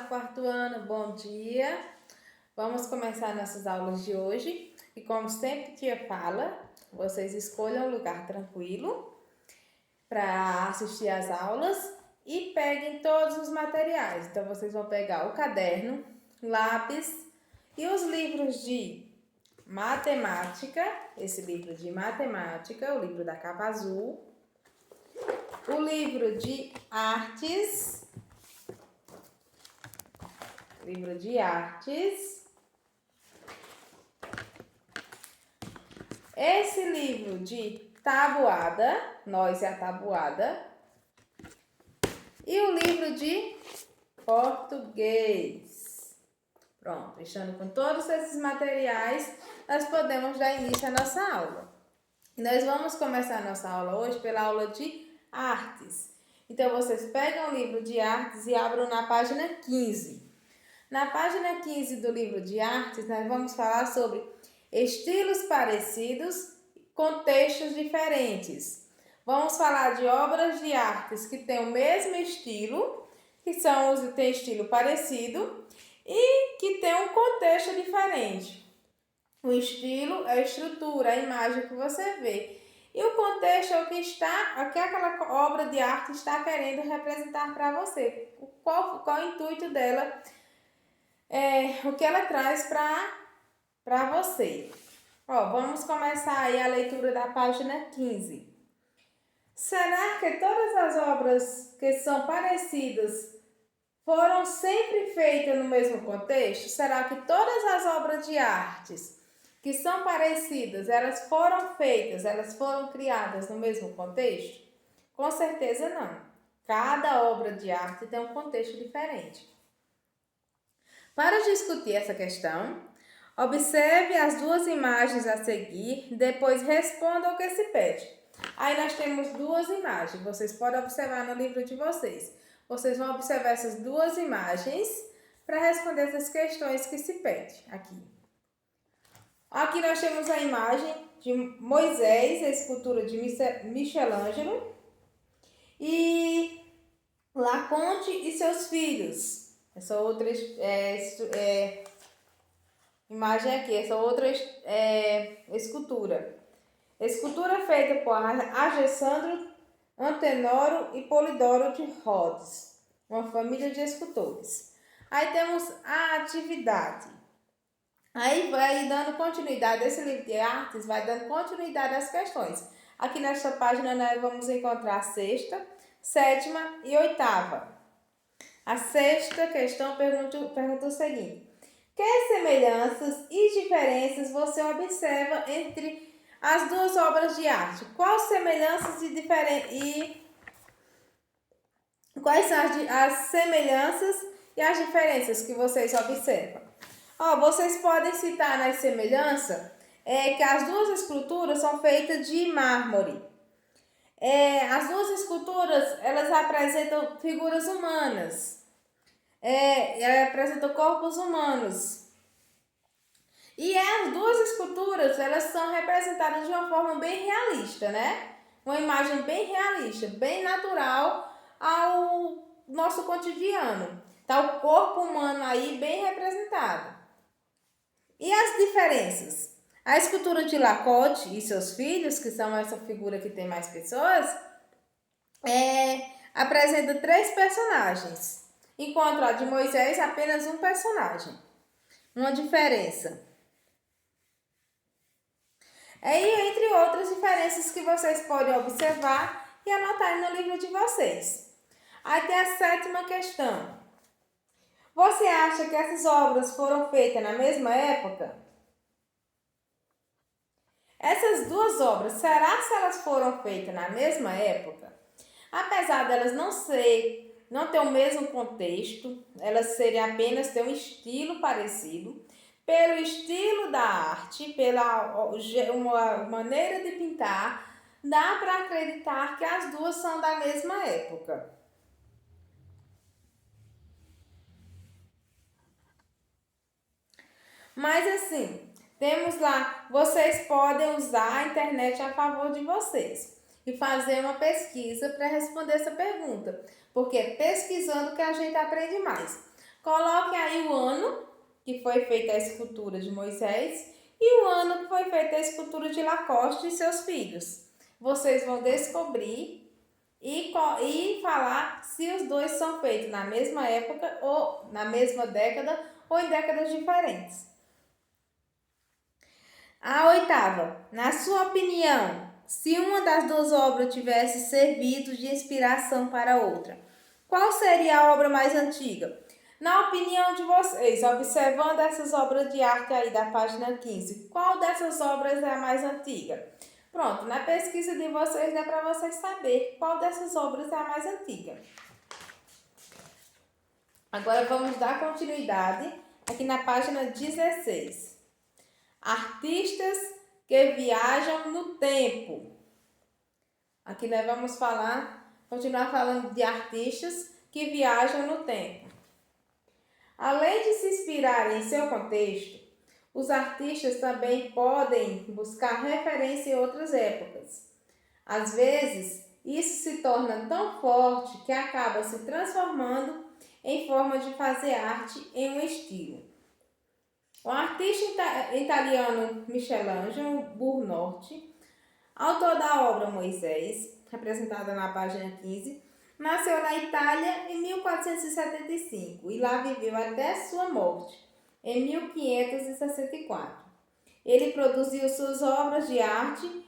quarto ano, bom dia. Vamos começar nossas aulas de hoje. E como sempre tia fala, vocês escolham um lugar tranquilo para assistir às aulas e peguem todos os materiais. Então vocês vão pegar o caderno, lápis e os livros de matemática, esse livro de matemática, o livro da capa azul, o livro de artes, esse livro de tabuada, Nós e a Tabuada, e o livro de português. Pronto, estando com todos esses materiais, nós podemos dar início à nossa aula. Nós vamos começar a nossa aula hoje pela aula de artes. Então, vocês pegam o livro de artes e abram na página 15. Na página 15 do livro de artes, nós vamos falar sobre estilos parecidos, contextos diferentes. Vamos falar de obras de artes que têm o mesmo estilo, que têm estilo parecido e que têm um contexto diferente. O estilo é a estrutura, a imagem que você vê. E o contexto é o que aquela obra de arte está querendo representar para você. Qual o intuito dela, o que ela traz para você. Vamos começar aí a leitura da página 15. Será que todas as obras que são parecidas foram sempre feitas no mesmo contexto? Será que todas as obras de artes que são parecidas, elas foram criadas no mesmo contexto? Com certeza não. Cada obra de arte tem um contexto diferente. Para discutir essa questão, observe as duas imagens a seguir, depois responda o que se pede. Aí nós temos duas imagens, vocês podem observar no livro de vocês. Vocês vão observar essas duas imagens para responder essas questões que se pede aqui. Aqui nós temos a imagem de Moisés, a escultura de Michelangelo, e Laconte e seus filhos. Essa outra imagem aqui, essa outra escultura. Escultura feita por Alessandro Antenoro e Polidoro de Rhodes, uma família de escultores. Aí temos a atividade. Aí vai dando continuidade, esse livro de artes vai dando continuidade às questões. Aqui nesta página nós vamos encontrar a sexta, sétima e oitava. A sexta questão pergunta o seguinte: que semelhanças e diferenças você observa entre as duas obras de arte? Quais semelhanças e quais são as semelhanças e as diferenças que vocês observam? Vocês podem citar nas semelhanças que as duas esculturas são feitas de mármore. As duas esculturas, elas apresentam figuras humanas. Apresentam corpos humanos. E as duas esculturas, elas são representadas de uma forma bem realista, né? Uma imagem bem realista, bem natural ao nosso cotidiano. Tá o corpo humano aí bem representado. E as diferenças? A escultura de Lacote e seus filhos, que são essa figura que tem mais pessoas, apresenta 3 personagens, enquanto a de Moisés apenas um personagem. Uma diferença. E entre outras diferenças que vocês podem observar e anotar no livro de vocês. Aí tem a sétima questão. Você acha que essas obras foram feitas na mesma época? Essas duas obras, será que elas foram feitas na mesma época? Apesar delas não ter o mesmo contexto, elas serem apenas ter um estilo parecido, pelo estilo da arte, pela uma maneira de pintar, dá para acreditar que as duas são da mesma época. Mas assim, temos lá, vocês podem usar a internet a favor de vocês e fazer uma pesquisa para responder essa pergunta, porque é pesquisando que a gente aprende mais. Coloque aí o ano que foi feita a escultura de Moisés e o ano que foi feita a escultura de Lacoste e seus filhos. Vocês vão descobrir e falar se os dois são feitos na mesma época ou na mesma década ou em décadas diferentes. A oitava, na sua opinião, se uma das duas obras tivesse servido de inspiração para outra, qual seria a obra mais antiga? Na opinião de vocês, observando essas obras de arte aí da página 15, qual dessas obras é a mais antiga? Pronto, na pesquisa de vocês dá para vocês saber qual dessas obras é a mais antiga. Agora vamos dar continuidade aqui na página 16. Artistas que viajam no tempo. Aqui nós vamos continuar falando de artistas que viajam no tempo. Além de se inspirarem em seu contexto, os artistas também podem buscar referência em outras épocas. Às vezes, isso se torna tão forte que acaba se transformando em forma de fazer arte em um estilo. O artista italiano Michelangelo Buonarroti, autor da obra Moisés, representada na página 15, nasceu na Itália em 1475 e lá viveu até sua morte, em 1564. Ele produziu suas obras de arte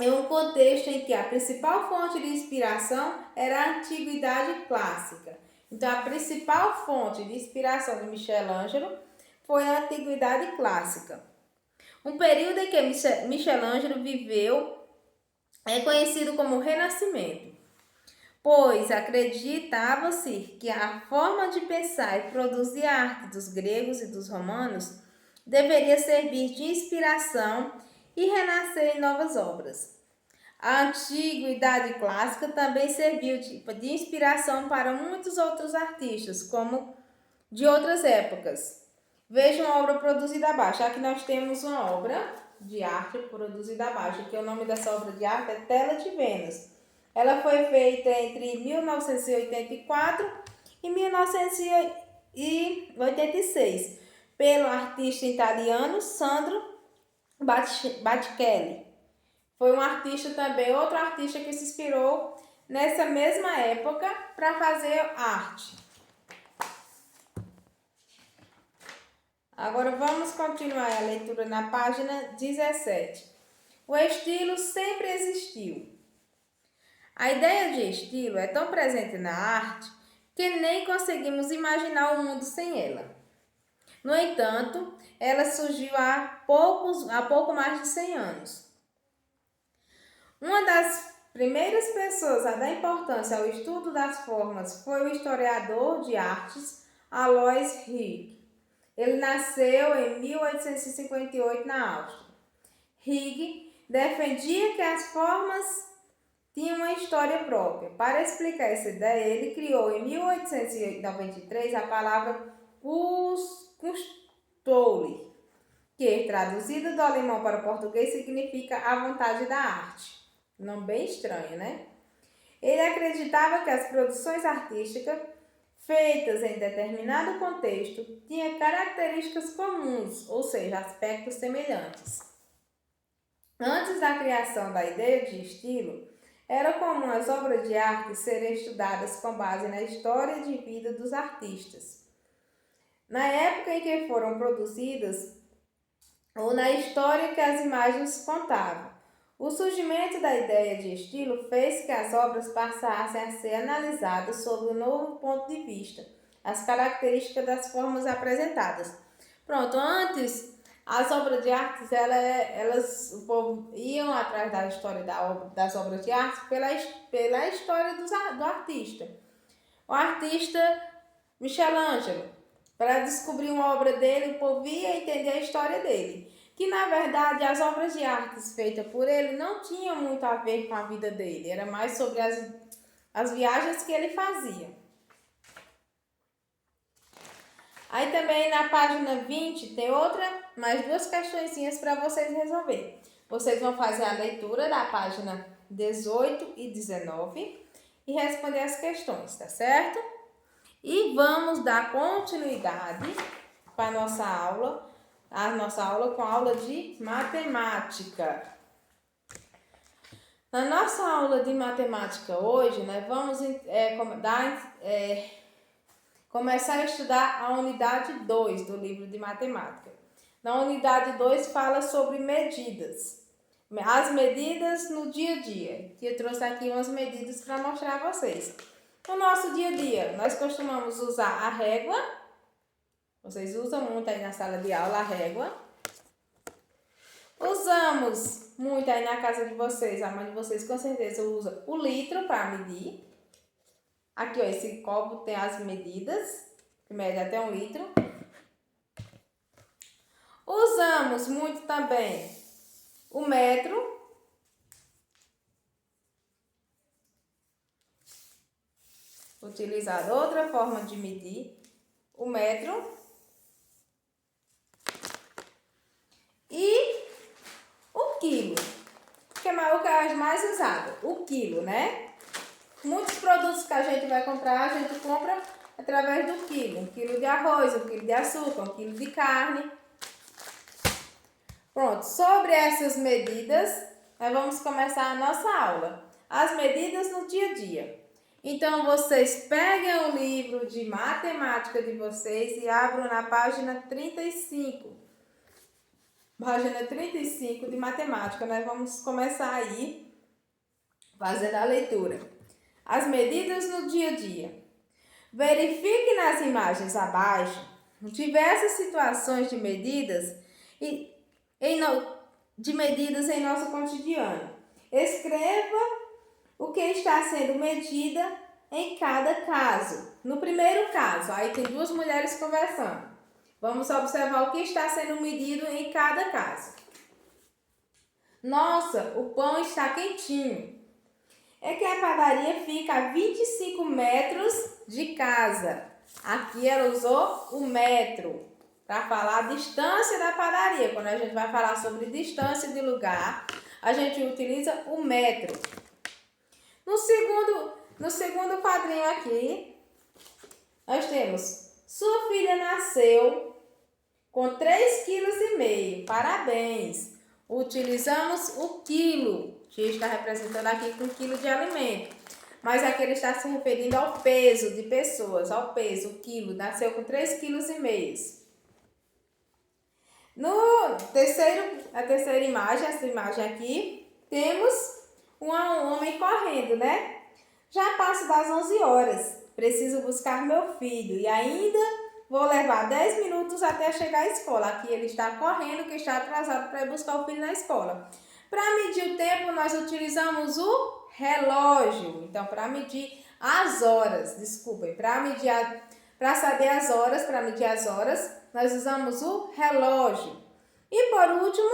em um contexto em que a principal fonte de inspiração era a antiguidade clássica. Então, a principal fonte de inspiração de Michelangelo foi a antiguidade clássica. Um período em que Michelangelo viveu é conhecido como Renascimento, pois acreditava-se que a forma de pensar e produzir a arte dos gregos e dos romanos deveria servir de inspiração e renascer em novas obras. A antiguidade clássica também serviu de inspiração para muitos outros artistas, como de outras épocas. Vejam a obra produzida abaixo. Aqui nós temos uma obra de arte produzida abaixo, que o nome dessa obra de arte é Tela de Vênus. Ela foi feita entre 1984 e 1986 pelo artista italiano Sandro Botticelli. Foi um artista também, outro artista que se inspirou nessa mesma época para fazer arte. Agora vamos continuar a leitura na página 17. O estilo sempre existiu. A ideia de estilo é tão presente na arte que nem conseguimos imaginar o mundo sem ela. No entanto, ela surgiu há pouco mais de 100 anos. Uma das primeiras pessoas a dar importância ao estudo das formas foi o historiador de artes Alois Hig. Ele nasceu em 1858 na Áustria. Hig defendia que as formas tinham uma história própria. Para explicar essa ideia, ele criou em 1893 a palavra Kunststolle, que, traduzida do alemão para o português, significa a vontade da arte. Um nome bem estranho, né? Ele acreditava que as produções artísticas feitas em determinado contexto tinham características comuns, ou seja, aspectos semelhantes. Antes da criação da ideia de estilo, era comum as obras de arte serem estudadas com base na história de vida dos artistas, na época em que foram produzidas ou na história que as imagens contavam. O surgimento da ideia de estilo fez que as obras passassem a ser analisadas sob um novo ponto de vista, as características das formas apresentadas. Pronto, antes as obras de arte, o povo iam atrás da história das obras de arte pela história do artista. O artista Michelangelo, para descobrir uma obra dele, o povo ia entender a história dele. Que, na verdade, as obras de artes feitas por ele não tinham muito a ver com a vida dele. Era mais sobre as viagens que ele fazia. Aí também na página 20 tem mais duas questõezinhas para vocês resolver. Vocês vão fazer a leitura da página 18 e 19 e responder as questões, tá certo? E vamos dar continuidade para a nossa aula com a aula de matemática. Na nossa aula de matemática hoje, nós vamos começar a estudar a unidade 2 do livro de matemática. Na unidade 2 fala sobre medidas. As medidas no dia a dia. Que eu trouxe aqui umas medidas para mostrar a vocês. No nosso dia a dia, nós costumamos usar a régua. Vocês usam muito aí na sala de aula a régua. Usamos muito aí na casa de vocês, a mãe de vocês com certeza usa o litro para medir. Aqui, ó, esse copo tem as medidas, que mede até 1 litro. Usamos muito também o metro. Utilizar outra forma de medir, o metro. E o quilo, que é o que é mais usado, o quilo, né? Muitos produtos que a gente vai comprar, a gente compra através do quilo. 1 quilo de arroz, 1 quilo de açúcar, 1 quilo de carne. Pronto, sobre essas medidas, nós vamos começar a nossa aula. As medidas no dia a dia. Então, vocês peguem o livro de matemática de vocês e abram na página 35. Página 35 de matemática. Nós vamos começar aí fazendo a leitura. As medidas no dia a dia. Verifique nas imagens abaixo diversas situações de medidas em nosso cotidiano. Escreva o que está sendo medida em cada caso. No primeiro caso, aí tem 2 mulheres conversando. Vamos observar o que está sendo medido em cada caso. Nossa, o pão está quentinho. É que a padaria fica a 25 metros de casa. Aqui ela usou o metro para falar a distância da padaria. Quando a gente vai falar sobre distância de lugar, a gente utiliza o metro. No segundo quadrinho aqui, nós temos: sua filha nasceu com 3,5 kg. Parabéns! Utilizamos o quilo. A gente está representando aqui com quilo de alimento. Mas aqui ele está se referindo ao peso de pessoas, ao peso, o quilo. Nasceu com 3,5 kg. A terceira imagem, essa imagem aqui, temos um homem correndo, né? Já passo das 11 horas. Preciso buscar meu filho e ainda vou levar 10 minutos até chegar à escola. Aqui ele está correndo, que está atrasado para ir buscar o filho na escola. Para medir o tempo, nós utilizamos o relógio. Então, para medir as horas, para saber as horas, para medir as horas, nós usamos o relógio. E por último,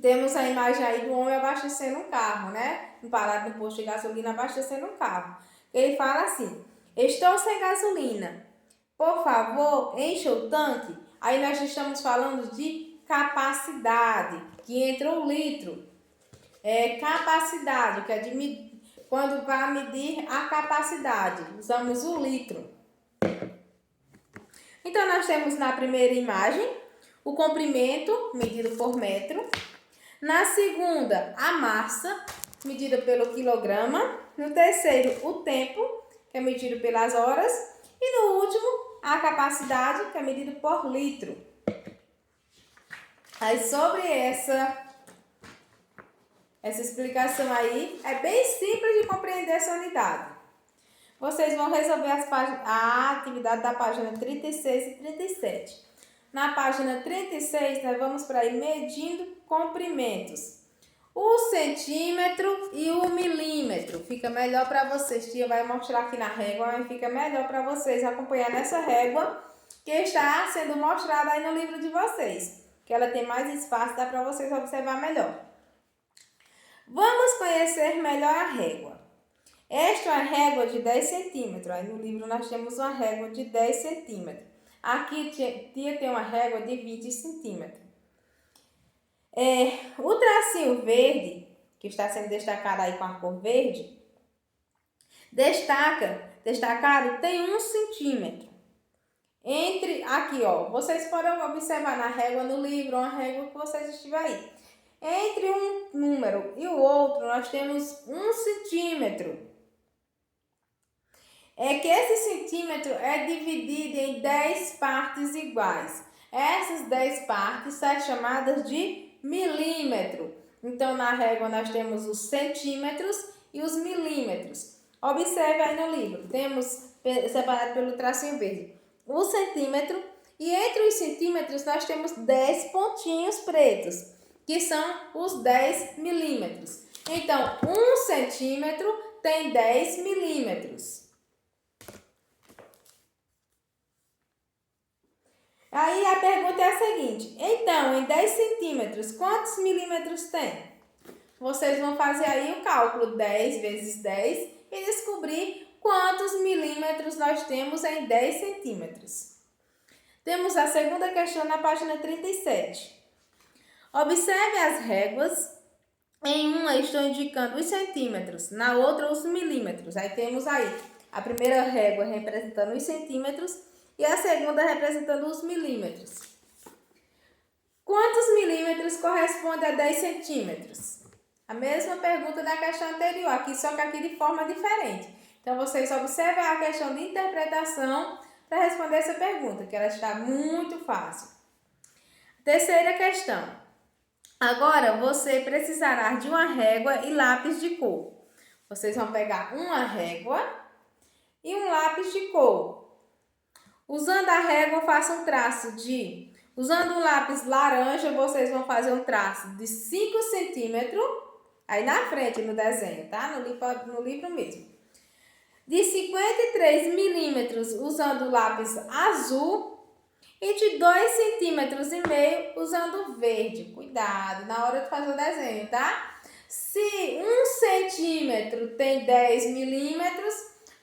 temos a imagem aí do homem abastecendo um carro, né? Parado no posto de gasolina, abastecendo um carro. Ele fala assim: estou sem gasolina. Por favor, encha o tanque. Aí nós estamos falando de capacidade, que entra o litro. Capacidade, que é quando vai medir a capacidade, usamos o litro. Então, nós temos na primeira imagem o comprimento, medido por metro. Na segunda, a massa, medida pelo quilograma. No terceiro, o tempo, que é medido pelas horas. E no último, a capacidade, que é medida por litro. Aí, sobre essa explicação aí, é bem simples de compreender essa unidade. Vocês vão resolver a atividade da página 36 e 37. Na página 36, nós vamos para aí medindo comprimentos. O centímetro e o milímetro. Fica melhor para vocês. Tia vai mostrar aqui na régua, mas fica melhor para vocês acompanhar nessa régua que está sendo mostrada aí no livro de vocês. Que ela tem mais espaço, dá para vocês observar melhor. Vamos conhecer melhor a régua. Esta é uma régua de 10 centímetros. Aí no livro nós temos uma régua de 10 centímetros. Aqui tia tem uma régua de 20 centímetros. O tracinho verde, que está sendo destacado aí com a cor verde, destaca destacado tem 1 centímetro. Entre, aqui ó, vocês podem observar na régua no livro, uma régua que vocês estiverem aí. Entre um número e o outro, nós temos 1 centímetro. É que esse centímetro é dividido em 10 partes iguais. Essas 10 partes são chamadas de milímetro. Então, na régua nós temos os centímetros e os milímetros. Observe aí no livro, temos separado pelo tracinho verde o centímetro, e entre os centímetros nós temos 10 pontinhos pretos, que são os 10 milímetros. Então, 1 centímetro tem 10 milímetros. Aí a pergunta é a seguinte: então, em 10 centímetros, quantos milímetros tem? Vocês vão fazer aí o cálculo 10 vezes 10 e descobrir quantos milímetros nós temos em 10 centímetros. Temos a segunda questão na página 37. Observe as réguas. Em uma estou indicando os centímetros, na outra os milímetros. Aí temos aí a primeira régua representando os centímetros e a segunda representando os milímetros. Quantos milímetros corresponde a 10 centímetros? A mesma pergunta da questão anterior, aqui só que aqui de forma diferente. Então, vocês observem a questão de interpretação para responder essa pergunta, que ela está muito fácil. Terceira questão. Agora, você precisará de uma régua e lápis de cor. Vocês vão pegar uma régua e um lápis de cor. Usando a régua, faça um traço de... Usando um lápis laranja, vocês vão fazer um traço de 5 centímetros, aí na frente no desenho, tá? No livro mesmo. De 53 milímetros usando o lápis azul e de 2,5 centímetros usando verde. Cuidado na hora de fazer o desenho, tá? Se 1 centímetro tem 10 milímetros,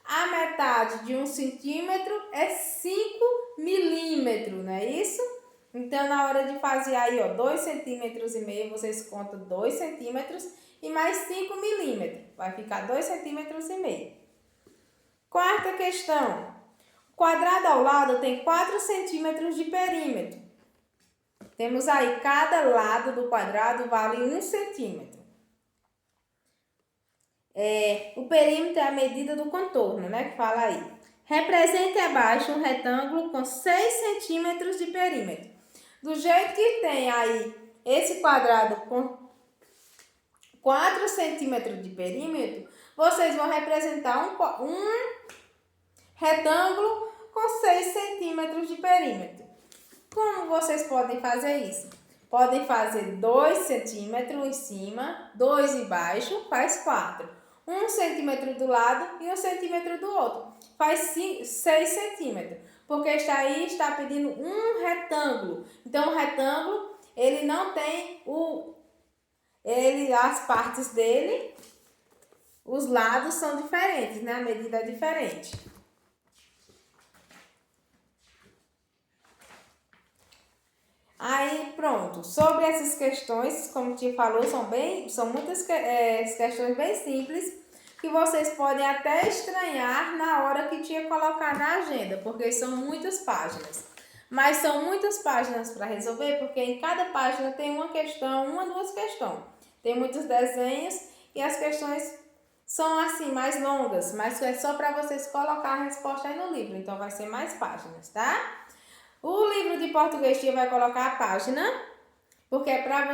a metade de 1 centímetro é 5 milímetros, não é isso? Então, na hora de fazer aí, ó, 2,5 centímetros, vocês contam 2 centímetros e mais 5 milímetros. Vai ficar 2,5 centímetros. Quarta questão. O quadrado ao lado tem 4 centímetros de perímetro. Temos aí, cada lado do quadrado vale 1 centímetro. O perímetro é a medida do contorno, né? Que fala aí. Represente abaixo um retângulo com 6 centímetros de perímetro. Do jeito que tem aí esse quadrado com 4 centímetros de perímetro, vocês vão representar um retângulo com 6 centímetros de perímetro. Como vocês podem fazer isso? Podem fazer 2 centímetros em cima, 2 embaixo, faz 4. 1 centímetro do lado e 1 centímetro do outro. Faz 6 centímetros. Porque está pedindo um retângulo. Então, o retângulo, ele não tem as partes dele, os lados são diferentes, né? A medida é diferente. Aí, pronto. Sobre essas questões, como te falou, são muitas questões bem simples, que vocês podem até estranhar na hora que tinha colocar na agenda, porque são muitas páginas. Mas são muitas páginas para resolver, porque em cada página tem uma questão, duas questões. Tem muitos desenhos e as questões são assim, mais longas, mas é só para vocês colocar a resposta aí no livro, então vai ser mais páginas, tá? O livro de português vai colocar a página, porque é para você